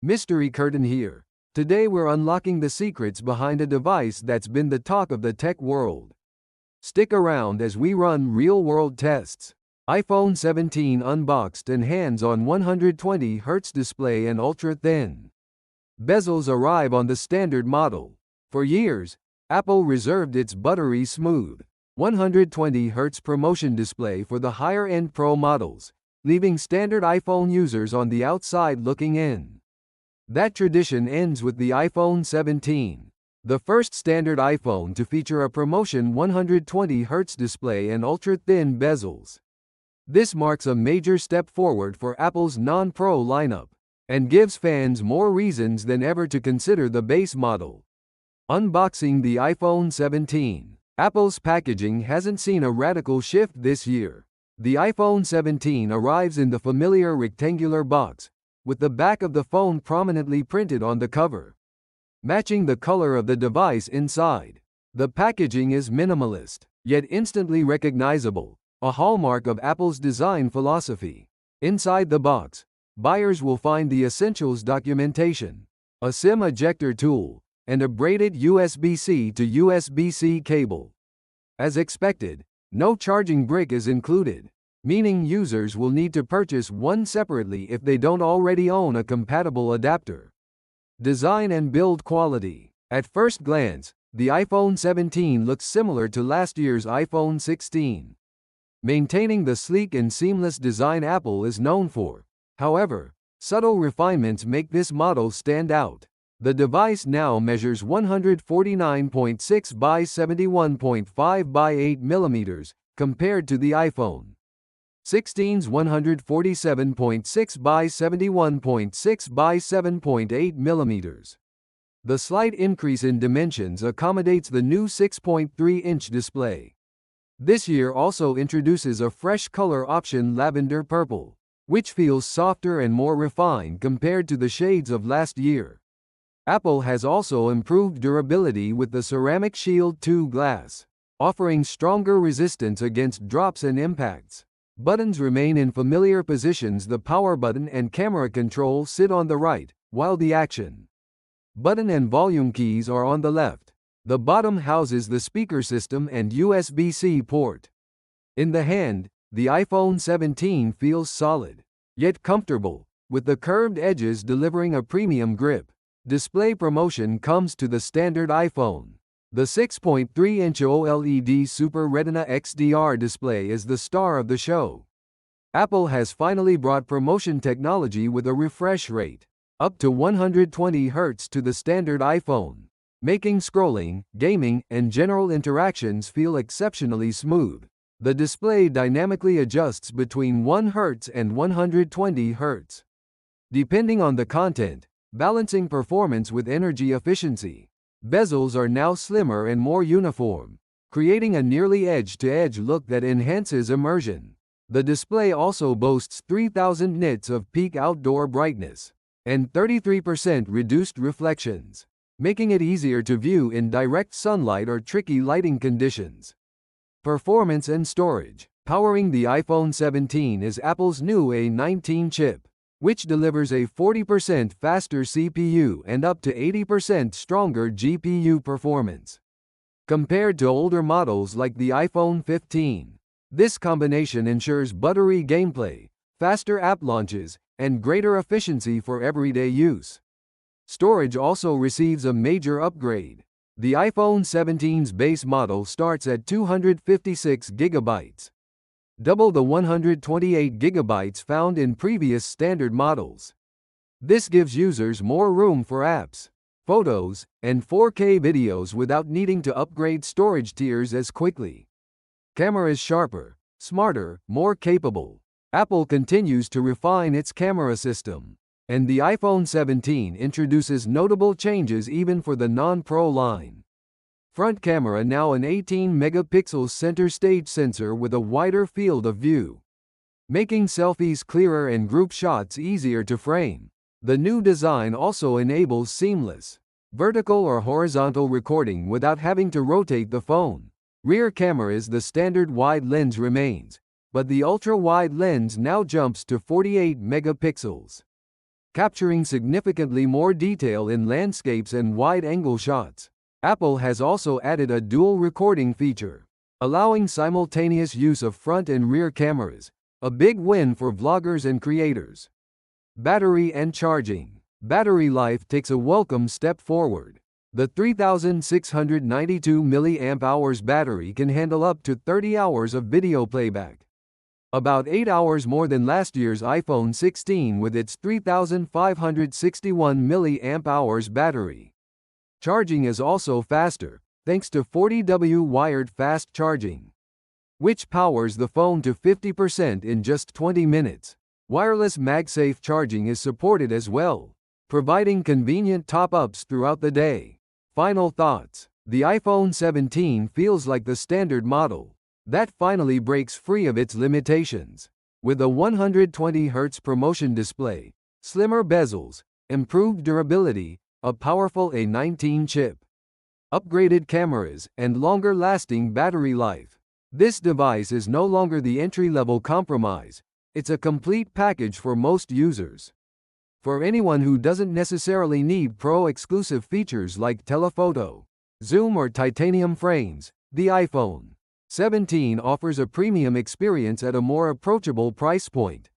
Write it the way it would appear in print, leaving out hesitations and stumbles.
Mystery curtain here. Today we're unlocking the secrets behind a device that's been the talk of the tech world. Stick around as we run real-world tests. iPhone 17 unboxed and hands-on 120Hz display and ultra-thin bezels arrive on the standard model. For years, Apple reserved its buttery smooth 120Hz promotion display for the higher-end Pro models, leaving standard iPhone users on the outside looking in. That tradition ends with the iPhone 17, the first standard iPhone to feature a promotion 120Hz display and ultra-thin bezels. This marks a major step forward for Apple's non-Pro lineup, and gives fans more reasons than ever to consider the base model. Unboxing the iPhone 17. Apple's packaging hasn't seen a radical shift this year. The iPhone 17 arrives in the familiar rectangular box, with the back of the phone prominently printed on the cover, matching the color of the device inside. The packaging is minimalist, yet instantly recognizable, a hallmark of Apple's design philosophy. Inside the box, buyers will find the essentials documentation, a SIM ejector tool, and a braided USB-C to USB-C cable. As expected, no charging brick is included, meaning users will need to purchase one separately if they don't already own a compatible adapter. Design and build quality. At first glance, the iPhone 17 looks similar to last year's iPhone 16, maintaining the sleek and seamless design Apple is known for. However, subtle refinements make this model stand out. The device now measures 149.6 by 71.5 by 8 mm, compared to the iPhone 16's 147.6 by 71.6 by 7.8 mm. The slight increase in dimensions accommodates the new 6.3-inch display. This year also introduces a fresh color option, lavender purple, which feels softer and more refined compared to the shades of last year. Apple has also improved durability with the Ceramic Shield 2 glass, offering stronger resistance against drops and impacts. Buttons remain in familiar positions. The power button and camera control sit on the right, while the action button and volume keys are on the left. The bottom houses the speaker system and USB-C port. In the hand, the iPhone 17 feels solid, yet comfortable, with the curved edges delivering a premium grip. Display promotion comes to the standard iPhone. The 6.3-inch OLED Super Retina XDR display is the star of the show. Apple has finally brought promotion technology with a refresh rate up to 120 Hz to the standard iPhone, making scrolling, gaming, and general interactions feel exceptionally smooth. The display dynamically adjusts between 1 Hz and 120 Hz, depending on the content, balancing performance with energy efficiency. Bezels are now slimmer and more uniform, creating a nearly edge-to-edge look that enhances immersion. The display also boasts 3000 nits of peak outdoor brightness and 33% reduced reflections, making it easier to view in direct sunlight or tricky lighting conditions. Performance and storage. Powering the iPhone 17 is Apple's new A19 chip, which delivers a 40% faster CPU and up to 80% stronger GPU performance compared to older models like the iPhone 15. This combination ensures buttery gameplay, faster app launches, and greater efficiency for everyday use. Storage also receives a major upgrade. The iPhone 17's base model starts at 256 GB, double the 128 GB found in previous standard models. This gives users more room for apps, photos, and 4K videos without needing to upgrade storage tiers as quickly. Camera is sharper, smarter, more capable. Apple continues to refine its camera system, and the iPhone 17 introduces notable changes even for the non-Pro line. Front camera now an 18-megapixel center stage sensor with a wider field of view, making selfies clearer and group shots easier to frame. The new design also enables seamless vertical or horizontal recording without having to rotate the phone. Rear cameras. The standard wide lens remains, but the ultra-wide lens now jumps to 48 megapixels. capturing significantly more detail in landscapes and wide-angle shots. Apple has also added a dual recording feature, allowing simultaneous use of front and rear cameras, a big win for vloggers and creators. Battery and charging. Battery life takes a welcome step forward. The 3,692 mAh battery can handle up to 30 hours of video playback, about 8 hours more than last year's iPhone 16 with its 3,561 mAh battery. Charging is also faster, thanks to 40W wired fast charging, which powers the phone to 50% in just 20 minutes. Wireless MagSafe charging is supported as well, providing convenient top-ups throughout the day. Final thoughts. The iPhone 17 feels like the standard model that finally breaks free of its limitations. With a 120Hz promotion display, slimmer bezels, improved durability, a powerful A19 chip, upgraded cameras, and longer-lasting battery life, this device is no longer the entry-level compromise. It's a complete package for most users. For anyone who doesn't necessarily need pro-exclusive features like telephoto, zoom, or titanium frames, the iPhone 17 offers a premium experience at a more approachable price point.